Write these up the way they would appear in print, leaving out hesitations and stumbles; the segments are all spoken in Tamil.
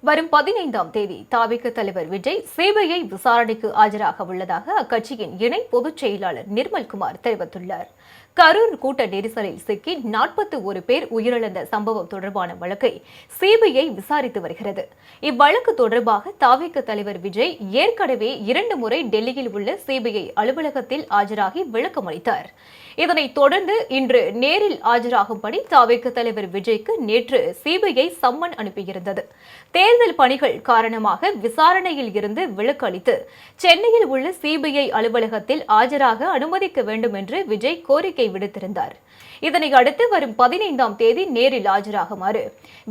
வரும் 15ஆம் தேதி தவிக தலைவர் விஜய் சிபிஐ விசாரணைக்கு ஆஜராக உள்ளதாக அக்கட்சியின் இணை பொதுச் செயலாளர் நிர்மல்குமார் தெரிவித்துள்ளார். கரூர் கூட்ட நெரிசலில் சிக்கி 41 பேர் உயிரிழந்த சம்பவம் தொடர்பான வழக்கை சிபிஐ விசாரித்து வருகிறது. இவ்வழக்கு தொடர்பாக தவிக தலைவர் விஜய் ஏற்கனவே 2 முறை டெல்லியில் உள்ள சிபிஐ அலுவலகத்தில் ஆஜராகி விளக்கம் அளித்தார். இதனைத் தொடர்ந்து இன்று நேரில் ஆஜராகும்படி தவிக தலைவர் விஜய்க்கு நேற்று சிபிஐ சம்மன் அனுப்பியிருந்தது. தேர்தல் பணிகள் காரணமாக விசாரணையில் இருந்து விலக்கு அளித்து சென்னையில் உள்ள சிபிஐ அலுவலகத்தில் ஆஜராக அனுமதிக்க வேண்டும் என்று விஜய் கோரிக்கை விடுத்திருந்தார். இதனை அடுத்து வரும் 15ஆம் தேதி நேரில் ஆஜராகுமாறு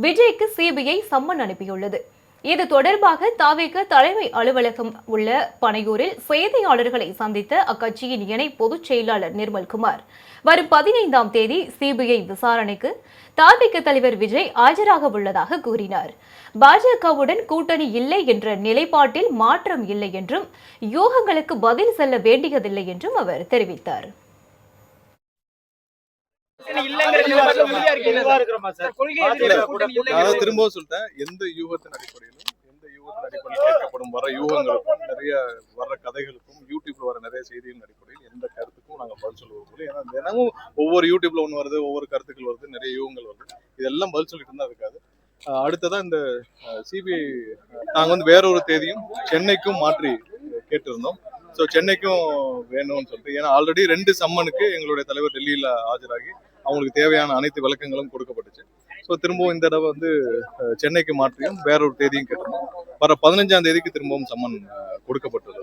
விஜய்க்கு சிபிஐ சம்மன் அனுப்பியுள்ளது. இது தொடர்பாக தவிக தலைமை அலுவலகம் உள்ள பனையூரில் செய்தியாளர்களை சந்தித்த அக்கட்சியின் இணை பொதுச் செயலாளர் நிர்மல்குமார், வரும் 15ஆம் தேதி சிபிஐ விசாரணைக்கு தவிக தலைவர் விஜய் ஆஜராக உள்ளதாக கூறினார். பாஜகவுடன் கூட்டணி இல்லை என்ற நிலைப்பாட்டில் மாற்றம் இல்லை என்றும் யூகங்களுக்கு பதில் செல்ல வேண்டியதில்லை என்றும் அவர் தெரிவித்தார். திரும்பவும் சொல்லிட்டேன், எந்த யூகத்தின் அடிப்படையிலும் கேட்கப்படும் வர யூகங்களுக்கும் நிறைய வர்ற கதைகளுக்கும் யூடியூப்ல வர நிறைய செய்திகளின் அடிப்படையில் எந்த கருத்துக்கும் நாங்க பதில் சொல்லுவோம். ஏன்னா தினமும் ஒவ்வொரு யூடியூப்ல ஒண்ணு வருது, ஒவ்வொரு கருத்துக்கள் வருது, நிறைய யூகங்கள் வருது. இதெல்லாம் பதில் சொல்லிட்டு இருந்தா இருக்காது. அடுத்ததான் இந்த சிபிஐ நாங்க வேற ஒரு தேதியும் சென்னைக்கும் மாற்றி கேட்டிருந்தோம். ஸோ சென்னைக்கும் வேணும்னு சொல்லிட்டு, ஏன்னா ஆல்ரெடி 2 சம்மனுக்கு எங்களுடைய தலைவர் டெல்லியில ஆஜராகி அவங்களுக்கு தேவையான அனைத்து விளக்கங்களும் கொடுக்கப்பட்டுச்சு. ஸோ திரும்பவும் இந்த தடவை சென்னைக்கு மாற்றியும் வேற ஒரு தேதியும் கேட்டிருந்தோம். வர 15ஆம் தேதிக்கு திரும்பவும் சம்மன் கொடுக்கப்பட்டது.